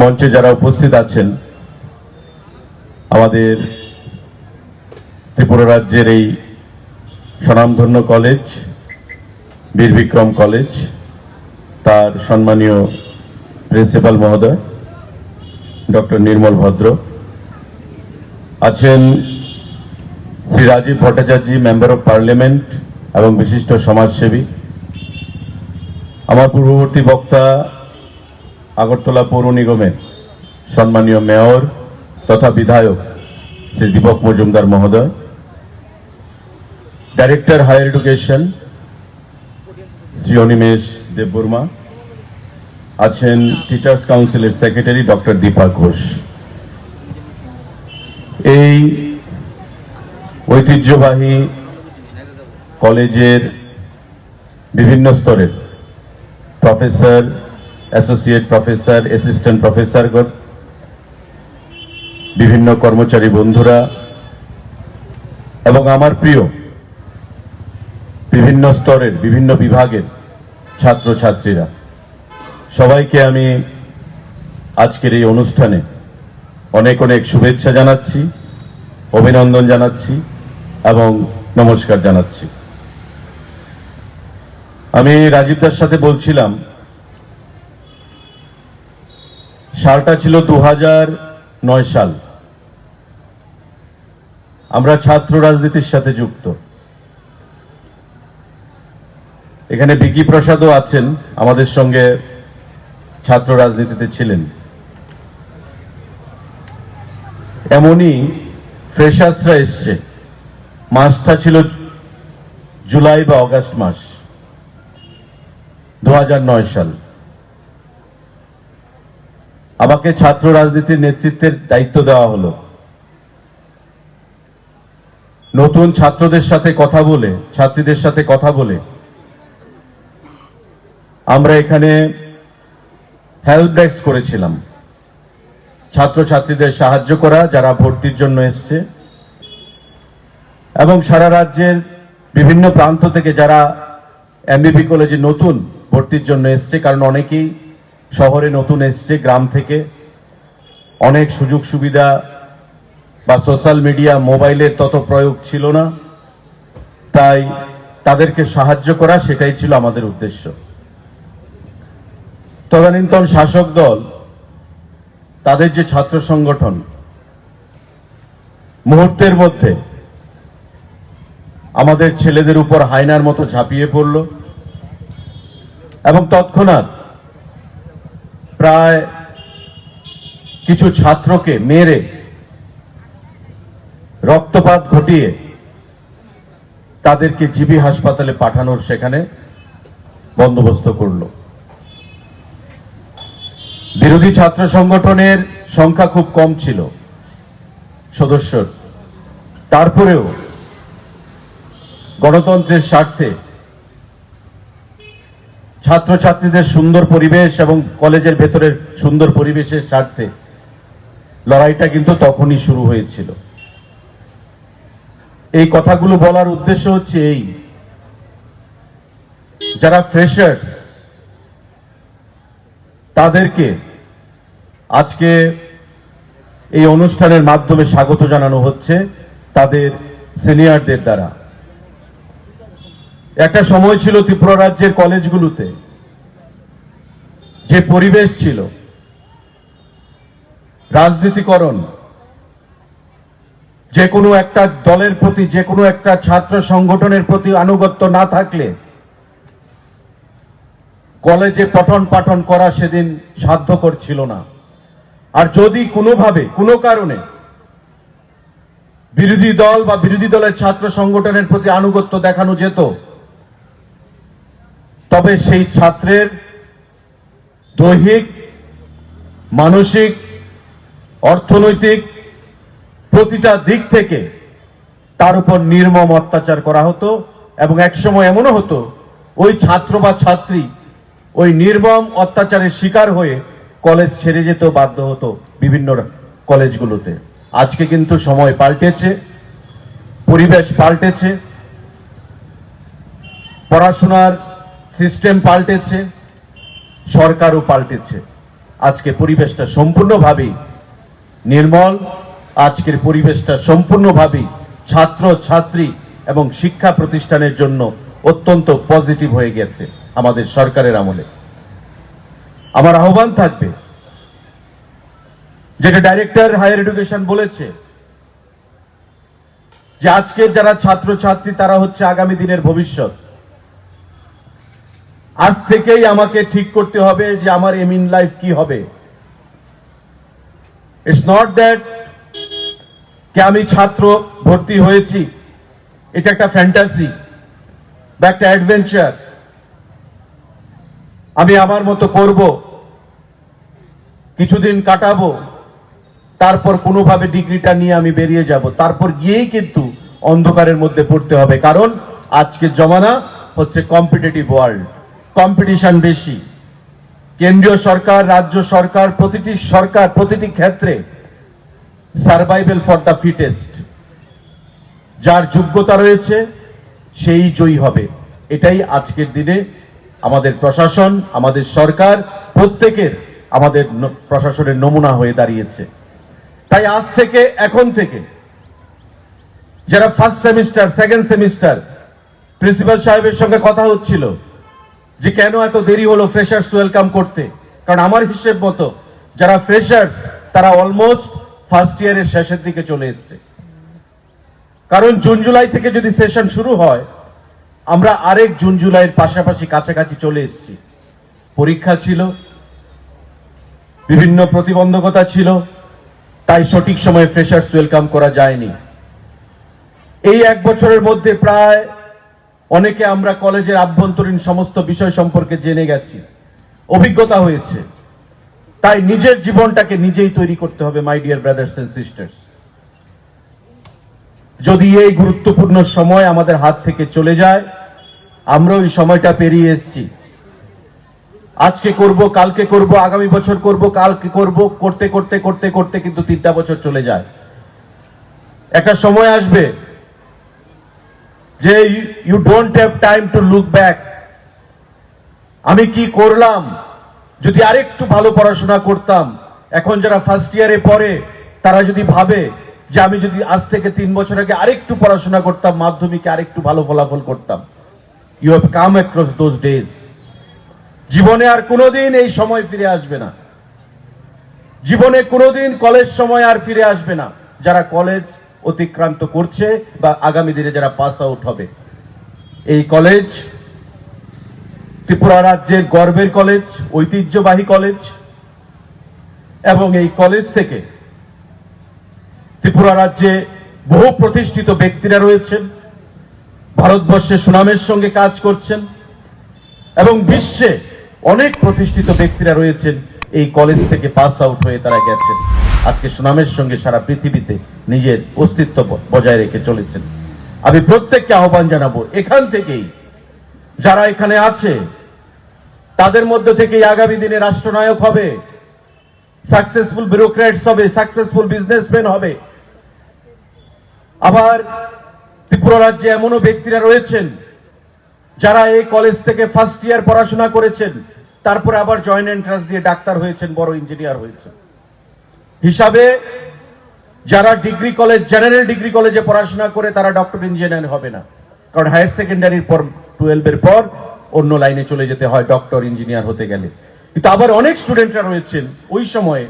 মঞ্চে যারা উপস্থিত আছেন, আমাদের ত্রিপুরা রাজ্যের এই স্বনামধন্য কলেজ বীর বিক্রম কলেজ, তার সম্মানীয় প্রিন্সিপাল মহোদয় ডক্টর নির্মল ভদ্র আছেন, Shri Rajiv Bhattacharya member of parliament এবং বিশিষ্ট সমাজসেবী, আমার পূর্ববর্তী বক্তা আগরতলা পৌর নিগমের সম্মানীয় মেয়র তথা বিধায়ক শ্রী দীপক মজুমদার মহোদয়, director higher education Shri Animesh Debbarma আছেন, টিচার্স কাউন্সিলের সেক্রেটারি ডক্টর দীপা ঘোষ। এই ঐতিহ্যবাহী কলেজের বিভিন্ন স্তরের প্রফেসর, অ্যাসোসিয়েট প্রফেসর, অ্যাসিস্ট্যান্ট প্রফেসরগণ, বিভিন্ন কর্মচারী বন্ধুরা এবং আমার প্রিয় বিভিন্ন স্তরের বিভিন্ন বিভাগের ছাত্রছাত্রীরা, সবাইকে আমি আজকের এই অনুষ্ঠানে অনেক অনেক শুভেচ্ছা জানাচ্ছি, অভিনন্দন জানাচ্ছি এবং নমস্কার জানাচ্ছি। আমি রাজীবদার সাথে বলছিলাম, সালটা ছিল 2009 সাল। আমরা ছাত্র রাজনীতির সাথে যুক্ত। এখানে বিকি প্রসাদও আছেন, আমাদের সঙ্গে ছাত্র রাজনীতিতে ছিলেন। এমনই ফ্রেশার্সরা এসছে, মাসটা ছিল জুলাই বা অগাস্ট মাস 2009 সাল। আমাকে ছাত্র রাজনীতির নেতৃত্বের দায়িত্ব দেওয়া হলো। নতুন ছাত্রদের সাথে কথা বলে, ছাত্রীদের সাথে কথা বলে আমরা এখানে হেল্প ডেস্ক করেছিলাম, ছাত্রছাত্রীদের সাহায্য করা যারা ভর্তির জন্য এসছে, এবং সারা রাজ্যের বিভিন্ন প্রান্ত থেকে যারা এমবিবি কলেজে নতুন ভর্তির জন্য এসছে, কারণ অনেকেই শহরে নতুন এসছে, গ্রাম থেকে অনেক সুযোগ সুবিধা বা সোশ্যাল মিডিয়া, মোবাইলের তত প্রয়োগ ছিল না, তাই তাদেরকে সাহায্য করা সেটাই ছিল আমাদের উদ্দেশ্য। তদানীন্তন শাসক দল, তাদের যে ছাত্র সংগঠন, মুহূর্তের মধ্যে আমাদের ছেলেদের উপর হায়নার মতো ঝাঁপিয়ে পড়ল এবং তৎক্ষণাৎ প্রায় কিছু ছাত্রকে মেরে রক্তপাত ঘটিয়ে তাদেরকে জিবি হাসপাতালে পাঠানোর সেখানে বন্দোবস্ত করল। বিরোধী ছাত্র সংগঠনের সংখ্যা খুব কম ছিল সদস্য, তারপরেও গণতন্ত্রের স্বার্থে ছাত্রছাত্রীদের সুন্দর পরিবেশ এবং কলেজের ভেতরের সুন্দর পরিবেশের স্বার্থে লড়াইটা কিন্তু তখনই শুরু হয়েছিল। এই কথাগুলো বলার উদ্দেশ্য হচ্ছে এই, যারা ফ্রেশার্স তাদেরকে আজকে এই অনুষ্ঠানের মাধ্যমে স্বাগত জানানো হচ্ছে তাদের সিনিয়রদের দ্বারা। একটা সময় ছিল ত্রিপুরা রাজ্যের কলেজগুলোতে যে পরিবেশ ছিল, রাজনীতিকরণ, যে কোনো একটা দলের প্রতি, যে কোনো একটা ছাত্র সংগঠনের প্রতি আনুগত্য না থাকলে কলেজে পঠন পাঠন করা সেদিন সাধ্যকর ছিল না। আর যদি কোনোভাবে কোনো কারণে বিরোধী দল বা বিরোধী দলের ছাত্র সংগঠনের প্রতি আনুগত্য দেখানো যেত, তবে সেই ছাত্রের দৈহিক, মানসিক, অর্থনৈতিক প্রতিটা দিক থেকে তার উপর নির্মম অত্যাচার করা হতো। এবং একসময় এমনও হতো ওই ছাত্র বা ছাত্রী ওই নির্মম অত্যাচারের শিকার হয়ে কলেজ ছেড়ে যেতেও বাধ্য হতো বিভিন্ন কলেজগুলোতে। আজকে কিন্তু সময় পাল্টেছে, পরিবেশ পাল্টেছে, পড়াশোনার সিস্টেম পাল্টেছে, সরকারও পাল্টেছে। আজকে পরিবেশটা সম্পূর্ণভাবেই নির্মল, আজকের পরিবেশটা সম্পূর্ণভাবেই ছাত্র ছাত্রী এবং শিক্ষা প্রতিষ্ঠানের জন্য অত্যন্ত পজিটিভ হয়ে গেছে আমাদের সরকারের আমলে। আমার আহ্বান থাকবে, যেটা ডাইরেক্টর হায়ার এডুকেশন বলেছে, যে আজকের যারা ছাত্র ছাত্রী তারা হচ্ছে আগামী দিনের ভবিষ্যৎ। আজ থেকেই আমাকে ঠিক করতে হবে যে আমার এম ইন লাইফ কি হবে। ইটস নট দ্যাট কে আমি ছাত্র ভর্তি হয়েছি, এটা একটা ফ্যান্টাসি বা একটা অ্যাডভেঞ্চার। আমি আমার মতো করব, কিছুদিন কাটাবো, তারপর কোনোভাবে ডিগ্রিটা নিয়ে আমি বেরিয়ে যাব, তারপর গিয়েই কিন্তু অন্ধকারের মধ্যে পড়তে হবে। কারণ আজকের জমানা হচ্ছে কম্পিটিটিভ ওয়ার্ল্ড, কম্পিটিশন বেশি। কেন্দ্রীয় সরকার, রাজ্য সরকার, প্রতিটি ক্ষেত্রে সার্ভাইভাল ফর দ্য ফিটেস্ট, যার যোগ্যতা রয়েছে সেই জয়ী হবে। এটাই আজকের দিনে আমাদের প্রশাসন, আমাদের সরকার প্রত্যেকের আমাদের প্রশাসনের নমুনা হয়ে দাঁড়িয়েছে। তাই আজ থেকে, এখন থেকে যারা first semester, second semester, principal সাহেবের সঙ্গে কথা হচ্ছিল যে কেন এত দেরি হলো ফ্রেশার্স ওয়েলকাম করতে। কারণ আমার হিসেব মতো যারা ফ্রেশার্স তারা অলমোস্ট ফার্স্ট ইয়ারের শেষের দিকে চলে এসছে। কারণ জুন জুলাই থেকে যদি সেশন শুরু হয়, আমরা আরেক জুন জুলাইয়ের পাশাপাশি কাছাকাছি চলে এসেছি। পরীক্ষা ছিল, বিভিন্ন প্রতিবন্ধকতা ছিল, তাই সঠিক সময়ে ফ্রেশার্স ওয়েলকাম করা যায়নি। এই এক বছরের মধ্যে প্রায় অনেকে আমরা কলেজের আভ্যন্তরীণ সমস্ত বিষয় সম্পর্কে জেনে গেছি, অভিজ্ঞতা হয়েছে। তাই নিজের জীবনটাকে নিজেই তৈরি করতে হবে my dear brothers and sisters. যদি এই গুরুত্বপূর্ণ সময় আমাদের হাত থেকে চলে যায়, আমরা ওই সময়টা পেরিয়ে এসেছি। আজকে করব, কালকে করব, আগামী বছর করব, কালকে করব, করতে করতে করতে করতে কিন্তু 3টা বছর চলে যায়। একটা সময় আসবে যে you don't have time to look back. আমি কি করলাম, যদি আরেকটু ভালো পড়াশোনা করতাম। এখন যারা ফার্স্ট ইয়ারে পড়ে তারা যদি ভাবে যে আমি যদি আজ থেকে 3 বছর আগে আরেকটু পড়াশোনা করতাম, মাধ্যমিকে আরেকটু ভালো ফলাফল করতাম, you have come across those days. জীবনে আর কোনোদিন এই সময় ফিরে আসবে না। জীবনে কোনোদিন কলেজ সময় আর ফিরে আসবে না। যারা কলেজ অতিক্রান্ত করছে বা আগামী দিনে যারা পাস আউট হবে, এই কলেজ ত্রিপুরা রাজ্যের গর্বের কলেজ, ঐতিহ্যবাহী কলেজ, এবং এই কলেজ থেকে ত্রিপুরা রাজ্যে বহু প্রতিষ্ঠিত ব্যক্তিরা রয়েছেন, ভারতবর্ষের সুনামের সঙ্গে কাজ করছেন, এবং বিশ্বে অনেক প্রতিষ্ঠিত ব্যক্তিরা রয়েছেন এই কলেজ থেকে পাস আউট হয়ে তারা গেছেন, আজকে সুনামের সঙ্গে সারা পৃথিবীতে নিজের অস্তিত্ব বজায় রেখে চলেছেন। আমি প্রত্যেককে আহ্বান জানাবো, এখান থেকেই যারা এখানে আছে তাদের মধ্যে থেকেই আগামী দিনে রাষ্ট্রনায়ক হবে, সাকসেসফুল ব্যুরোক্র্যাটস হবে, সাকসেসফুল বিজনেসম্যান হবে। আবার ত্রিপুরা রাজ্যে এমনও ব্যক্তিরা রয়েছেন যারা এই কলেজ থেকে ফার্স্ট ইয়ার পড়াশোনা করেছেন, তারপরে আবার জয়েন্ট এন্ট্রান্স দিয়ে ডাক্তার হয়েছেন, বড় ইঞ্জিনিয়ার হয়েছেন। হিসাবে যারা ডিগ্রি কলেজ, জেনারেল ডিগ্রি কলেজে পড়াশোনা করে তারা ডক্টর ইঞ্জিনিয়ার হবে না, কারণ হায়ার সেকেন্ডারির পর 12-এর পর অন্য লাইনে চলে যেতে হয় ডক্টর ইঞ্জিনিয়ার হতে গেলে। কিন্তু আবার অনেক স্টুডেন্টরা রয়েছেন ওই সময়ে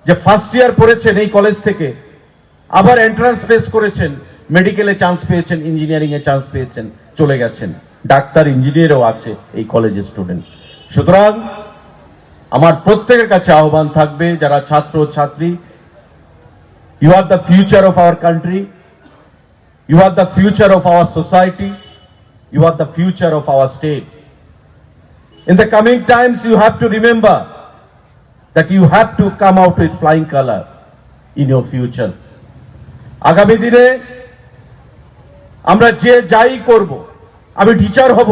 যে ফার্স্ট ইয়ার পড়েছেন এই কলেজ থেকে, আবার এন্ট্রান্স ফেস করেছেন, মেডিকেলে চান্স পেয়েছেন, ইঞ্জিনিয়ারিং এ চান্স পেয়েছেন, চলে গেছেন। ডাক্তার, ইঞ্জিনিয়ারও আছে এই কলেজের স্টুডেন্ট। সুতরাং আমার প্রত্যেকের কাছে আহ্বান থাকবে, যারা ছাত্র ছাত্রী, you are the future of our country, you are the future of our society, you are the future of our state. In the coming times, you have to remember that you have to come out with flying color in your future. আগামী দিনে আমরা যে যাই করব, আমি teacher হব,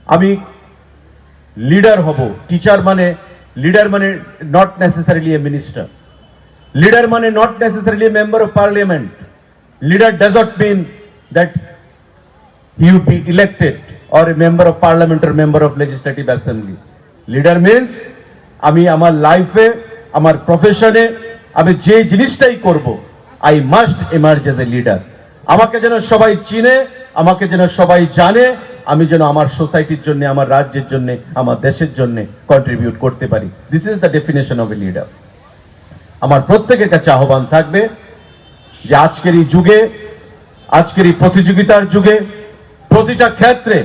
আমি leader হব। টিচার মানে, লিডার মানে not necessarily a minister, leader মানে not necessarily a member of parliament. Leader does not mean that he would be elected or a member of parliament or member of legislative assembly. Leader means আমি আমার লাইফে, আমার প্রফেশনে আমি যে জিনিসটাই করব, I must emerge as a leader. আমাকে যেন সবাই চিনে, আমাকে যেন সবাই জানে, আমি যেন আমার সোসাইটির জন্য, আমার রাজ্যের জন্য, আমার দেশের জন্য কন্ট্রিবিউট করতে পারি। This is the definition of a leader. আমার প্রত্যেকের কাছে আহ্বান থাকবে যে আজকের এই যুগে, আজকের এই প্রতিযোগিতার যুগে প্রতিটা ক্ষেত্রে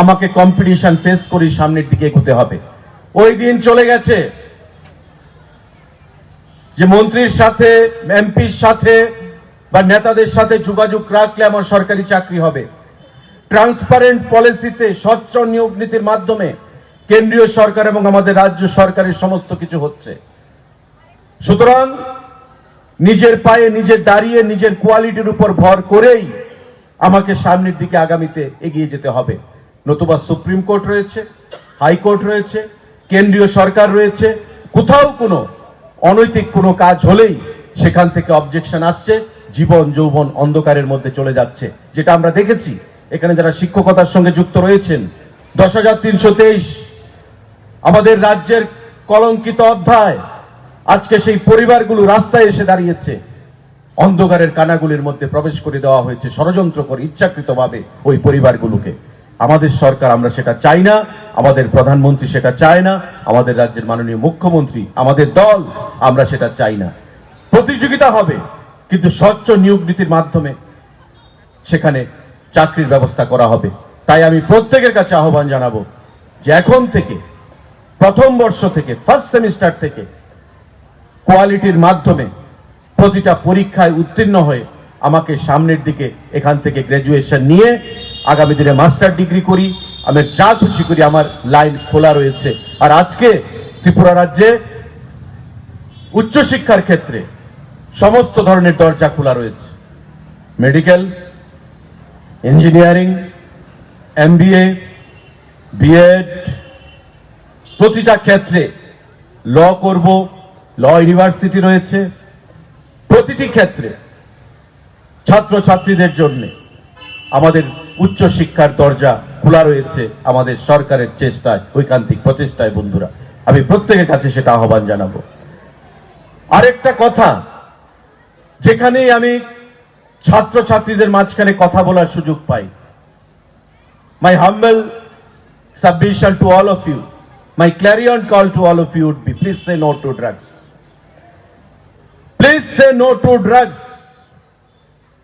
আমাকে কম্পিটিশন ফেস করে সামনের দিকে এগোতে হবে। ওই দিন চলে গেছে যে মন্ত্রীর সাথে, এমপির সাথে বা নেতাদের সাথে যোগাযোগ রাখলে আমার সরকারি চাকরি হবে। ট্রান্সপারেন্ট পলিসিতে, স্বচ্ছ নিয়োগ নীতির মাধ্যমে কেন্দ্রীয় সরকার এবং আমাদের রাজ্য সরকারের সমস্ত কিছু হচ্ছে। সুতরাং নিজের পায়ে নিজের দাঁড়িয়ে, নিজের কোয়ালিটির উপর ভর করেই আমাকে সামনের দিকে আগামীতে এগিয়ে যেতে হবে। নতুবা সুপ্রিম কোর্ট রয়েছে, হাইকোর্ট রয়েছে, কেন্দ্রীয় সরকার রয়েছে, কোথাও কোনো অনৈতিক কোনো কাজ হলেই সেখান থেকে অবজেকশন আসছে, জীবন যৌবন অন্ধকারের মধ্যে চলে যাচ্ছে, যেটা আমরা দেখেছি। এখানে যারা শিক্ষকতার সঙ্গে যুক্ত রয়েছেন, 10,323 আমাদের রাজ্যের কলঙ্কিত অধ্যায়, আজকে সেই পরিবারগুলো রাস্তায় এসে দাঁড়িয়েছে। অন্ধকারের কানাগুলির মধ্যে প্রবেশ করে দেওয়া হয়েছে ষড়যন্ত্র করে, ইচ্ছাকৃতভাবে ওই পরিবারগুলোকে। আমাদের সরকার, আমরা সেটা চাই না, আমাদের প্রধানমন্ত্রী সেটা চায় না, আমাদের রাজ্যের মাননীয় মুখ্যমন্ত্রী, আমাদের দল, আমরা সেটা চাই না। প্রতিযোগিতা হবে, কিন্তু স্বচ্ছ নিয়োগ নীতির মাধ্যমে সেখানে চাকরির ব্যবস্থা করা হবে। তাই আমি প্রত্যেকের কাছে আহ্বান জানাবো যে এখন থেকে, প্রথম বর্ষ থেকে, ফার্স্ট সেমিস্টার থেকে কোয়ালিটির মাধ্যমে প্রতিটা পরীক্ষায় উত্তীর্ণ হয়ে আমাকে সামনের দিকে এখান থেকে গ্র্যাজুয়েশন নিয়ে আগামী দিনে মাস্টার ডিগ্রি করি, আমি যা খুশি করি, আমার লাইন খোলা রয়েছে। আর আজকে ত্রিপুরা রাজ্যে উচ্চশিক্ষার ক্ষেত্রে সমস্ত ধরনের দরজা খোলা রয়েছে। মেডিকেল, ইঞ্জিনিয়ারিং, MBA, বিএড, প্রতিটা ক্ষেত্রে ল করব, ল ইউনিভার্সিটি রয়েছে। প্রতিটি ক্ষেত্রে ছাত্রছাত্রীদের জন্য আমাদের উচ্চ শিক্ষার দরজা খোলা রয়েছে আমাদের সরকারের চেষ্টায়, ঐকান্তিক প্রচেষ্টায়। বন্ধুরা, আমি প্রত্যেকের কাছে সেটা আহ্বান জানাবো। আরেকটা কথা, যেখানেই আমি ছাত্রছাত্রীদের মাঝখানে কথা বলার সুযোগ পাই, my humble submission to all of you, my clarion call to all of you would be, please say no to drugs. Please say no to drugs.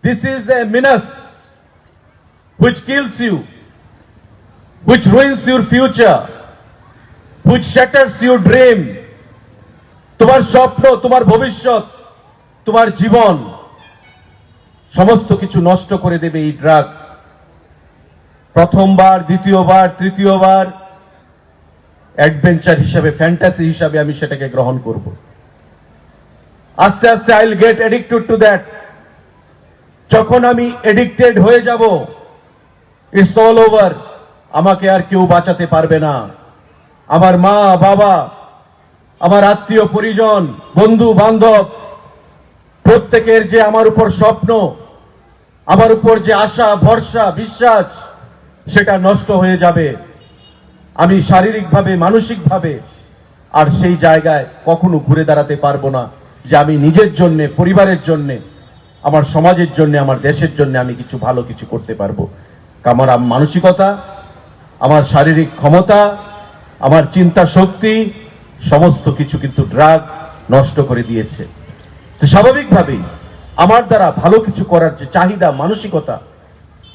This is a menace which kills you, which ruins your future, which shatters your dream. তোমার স্বপ্ন, তোমার ভবিষ্যৎ, তোমার জীবন সমস্ত কিছু নষ্ট করে দেবে এই ড্রাগ। প্রথমবার, দ্বিতীয়বার, তৃতীয়বার অ্যাডভেঞ্চার হিসাবে, ফ্যান্টাসি হিসাবে আমি সেটাকে গ্রহণ করব। আস্তে আস্তে I will get addicted to that. যখন আমি এডিক্টেড হয়ে যাব, ইটস অল ওভার। আমাকে আর কেউ বাঁচাতে পারবে না। আমার মা, বাবা, আমার আত্মীয় পরিজন, বন্ধু বান্ধব, প্রত্যেকের যে আমার উপর স্বপ্ন, আমার উপর যে আশা, ভরসা, বিশ্বাস, সেটা নষ্ট হয়ে যাবে। আমি শারীরিকভাবে, মানসিকভাবে আর সেই জায়গায় কখনো ঘুরে দাঁড়াতে পারবো না যে আমি নিজের জন্য, পরিবারের জন্য, আমার সমাজের জন্য, আমার দেশের জন্য আমি কিছু ভালো কিছু করতে পারবো। আমার মানসিকতা, আমার শারীরিক ক্ষমতা, আমার চিন্তা শক্তি, সমস্ত কিছু কিন্তু ড্রাগ নষ্ট করে দিয়েছে। তো স্বাভাবিকভাবেই আমার দ্বারা ভালো কিছু করার যে চাহিদা, মানসিকতা,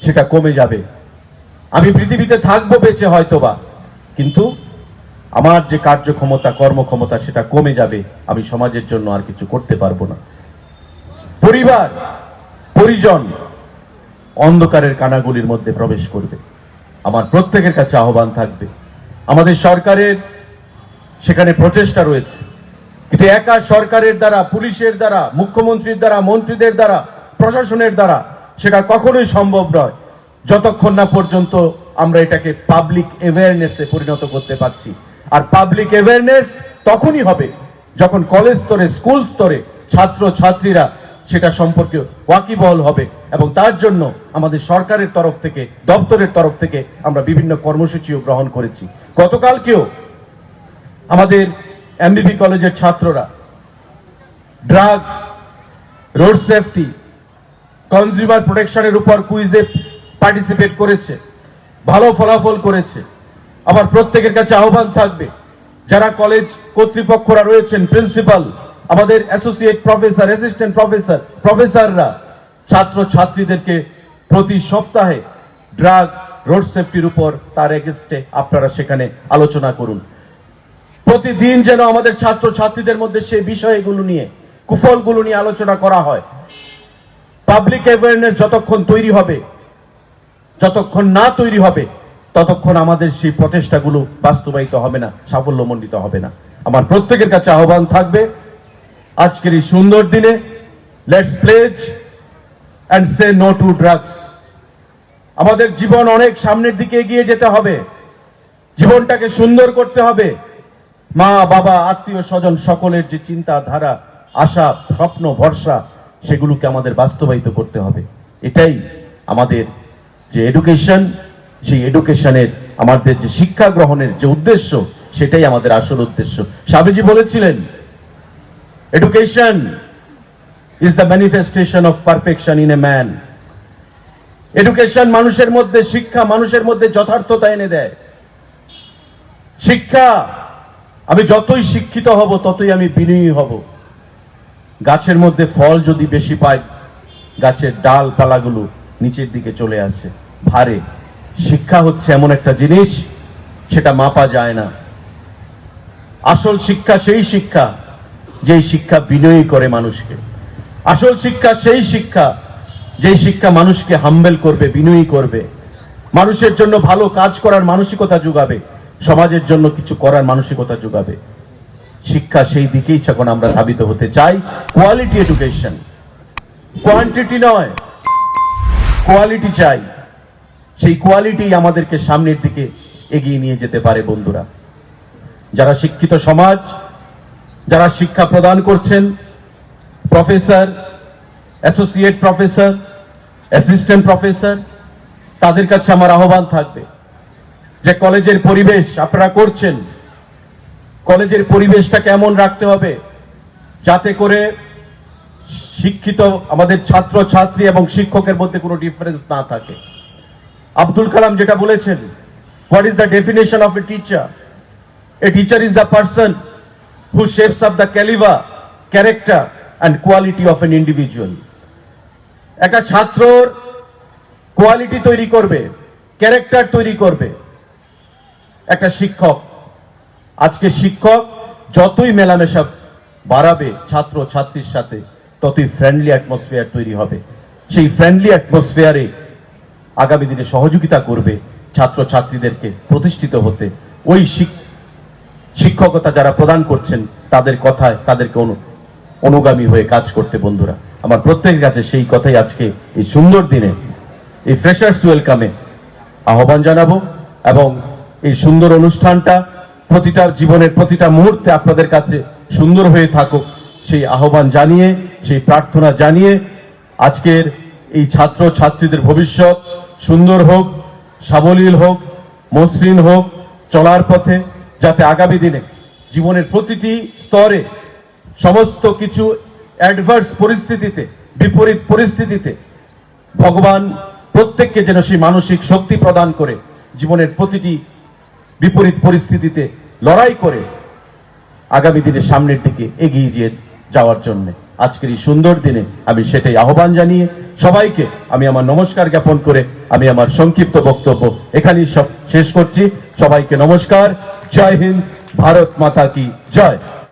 সেটা কমে যাবে। আমি পৃথিবীতে থাকবো বেঁচে হয়তোবা, কিন্তু আমার যে কার্যক্ষমতা, কর্মক্ষমতা, সেটা কমে যাবে। আমি সমাজের জন্য আর কিছু করতে পারবো না। পরিবার, পরিজন অন্ধকারের কানাগুলির মধ্যে প্রবেশ করবে। আমার প্রত্যেকের কাছে আহ্বান থাকবে, আমাদের সরকারের সেখানে প্রচেষ্টা রয়েছে, কিন্তু একা সরকারের দ্বারা, পুলিশের দ্বারা, মুখ্যমন্ত্রীর দ্বারা, মন্ত্রীদের দ্বারা, প্রশাসনের দ্বারা সেটা কখনোই সম্ভব নয়, যতক্ষণ না পর্যন্ত আমরা এটাকে পাবলিক অ্যাওয়ারনেসে পরিণত করতে পারছি। আর পাবলিক অ্যাওয়ারনেস তখনই হবে যখন কলেজ স্তরে, স্কুল স্তরে ছাত্র ছাত্রীরা সেটা সম্পর্কে ওয়াকিবহল হবে। এবং তার জন্য আমাদের সরকারের তরফ থেকে, দপ্তরের তরফ থেকে আমরা বিভিন্ন কর্মসূচিও গ্রহণ করেছি। গতকালকেও আমাদের এমবিবি কলেজের ছাত্ররা ড্রাগ, রোড সেফটি, কনজিউমার প্রোটেকশনের উপর কুইজে পার্টিসিপেট করেছে, ভালো ফলাফল করেছে। আমার প্রত্যেকের কাছে আহ্বান থাকবে, যারা কলেজ কর্তৃপক্ষরা রয়েছেন, প্রিন্সিপাল, আমাদের অ্যাসোসিয়েট প্রফেসর, অ্যাসিস্ট্যান্ট প্রফেসর, প্রফেসররা ছাত্র ছাত্রীদেরকে প্রতি সপ্তাহে ড্রাগ, রোড সেফটির উপর তার এগেইনস্টে আপনারা সেখানে আলোচনা করুন। প্রতিদিন যেন আমাদের ছাত্র ছাত্রীদের মধ্যে সেই বিষয়গুলো নিয়ে, কুফলগুলো নিয়ে আলোচনা করা হয়। পাবলিক অ্যাওয়ারনেস যতক্ষণ তৈরি হবে, যতক্ষণ না তৈরি হবে, ততক্ষণ আমাদের সেই প্রচেষ্টাগুলো বাস্তবায়িত হবে না, সাফল্যমণ্ডিত হবে না। আমার প্রত্যেকের কাছে আহ্বান থাকবে, আজকের এই সুন্দর দিনে let's pledge and say no to drugs. আমাদের জীবন অনেক সামনের দিকে এগিয়ে যেতে হবে, জীবনটাকে সুন্দর করতে হবে। মা বাবা, আত্মীয় স্বজন সকলের যে চিন্তাধারা, আশা, স্বপ্ন, ভরসা, সেগুলোকে আমাদের বাস্তবায়িত করতে হবে। এটাই আমাদের যে এডুকেশন, সেই এডুকেশনের আমাদের যে শিক্ষা গ্রহণের যে উদ্দেশ্য, সেটাই আমাদের আসল উদ্দেশ্য। স্বামীজি বলেছিলেন, education is the manifestation of perfection in a man. Education মানুষের মধ্যে, শিক্ষা মানুষের মধ্যে যথার্থতা এনে দেয়। শিক্ষা, আমি যতই শিক্ষিত হব ততই আমি বিনয়ী হব। গাছের মধ্যে ফল যদি বেশি পাই, গাছের ডালপালাগুলো নিচের দিকে চলে আসে, ভারে। শিক্ষা হচ্ছে এমন একটা জিনিস, সেটা মাপা যায় না। আসল শিক্ষা সেই শিক্ষা, যেই শিক্ষা বিনয়ী করে মানুষকে। আসল শিক্ষা সেই শিক্ষা, যেই শিক্ষা মানুষকে হাম্বেল করবে, বিনয়ী করবে, মানুষের জন্য ভালো কাজ করার মানসিকতা যোগাবে, সমাজের জন্য কিছু করার মানসিকতা যোগাবে। শিক্ষা সেই দিকেই যখন আমরা ধাবিত হতে চাই, কোয়ালিটি এডুকেশন, কোয়ান্টিটি নয়, কোয়ালিটি চাই। সেই কোয়ালিটি আমাদেরকে সামনের দিকে এগিয়ে নিয়ে যেতে পারে। বন্ধুরা, যারা শিক্ষিত সমাজ, যারা শিক্ষা প্রদান করছেন, professor, associate professor, assistant professor, তাদের কাছে আমার আহ্বান থাকবে যে কলেজের পরিবেশ আপনারা করছেন, কলেজের পরিবেশটা কেমন রাখতে হবে যাতে করে শিক্ষিত আমাদের ছাত্র ছাত্রী এবং শিক্ষকের মধ্যে কোনো ডিফারেন্স না থাকে। আব্দুল কালাম যেটা বলেছেন, what is the definition of a teacher? A teacher is the person who shapes up the calibre, character and quality of N individual. একটা ছাত্রর কোয়ালিটি তৈরি করবে, ক্যারেক্টার তৈরি করবে একটা শিক্ষক। আজকে শিক্ষক যতই মেলামেশা বাড়াবে ছাত্র ছাত্রীর সাথে, ততই ফ্রেন্ডলি অ্যাটমসফিয়ার তৈরি হবে। সেই ফ্রেন্ডলি অ্যাটমসফিয়ারে আগামী দিনে সহযোগিতা করবে ছাত্র ছাত্রীদেরকে প্রতিষ্ঠিত হতে। ওই শিক্ষকতা যারা প্রদান করছেন, তাদের কথায় তাদেরকে অনুগামী হয়ে কাজ করতে। বন্ধুরা, আমার প্রত্যেকের কাছে সেই কথাই আজকে এই সুন্দর দিনে, এই ফ্রেশার্স ওয়েলকামে আহ্বান জানাবো। এবং এই সুন্দর অনুষ্ঠানটা প্রতিটা জীবনের প্রতিটা মুহূর্তে আপনাদের কাছে সুন্দর হয়ে থাকুক, সেই আহ্বান জানিয়ে, সেই প্রার্থনা জানিয়ে, আজকের এই ছাত্র ছাত্রীদের ভবিষ্যৎ সুন্দর হোক, সাবলীল হোক, মসৃণ হোক, চলার পথে যাতে আগামী দিনে জীবনের প্রতিটি স্তরে সমস্ত কিছু অ্যাডভার্স পরিস্থিতিতে, বিপরীত পরিস্থিতিতে ভগবান প্রত্যেককে যেন সেই মানসিক শক্তি প্রদান করে জীবনের প্রতিটি বিপরীত পরিস্থিতিতে লড়াই করে আগামী দিনে সামনের দিকে এগিয়ে যাওয়ার জন্য আজকের এই সুন্দর দিনে আমি সেটাই আহ্বান জানিয়ে সবাইকে আমি আমার নমস্কার জ্ঞাপন করে আমি আমার সংক্ষিপ্ত বক্তব্য এখানেই শেষ করছি। সবাইকে নমস্কার। জয় হিন্দ, ভারত মাতা কি জয়।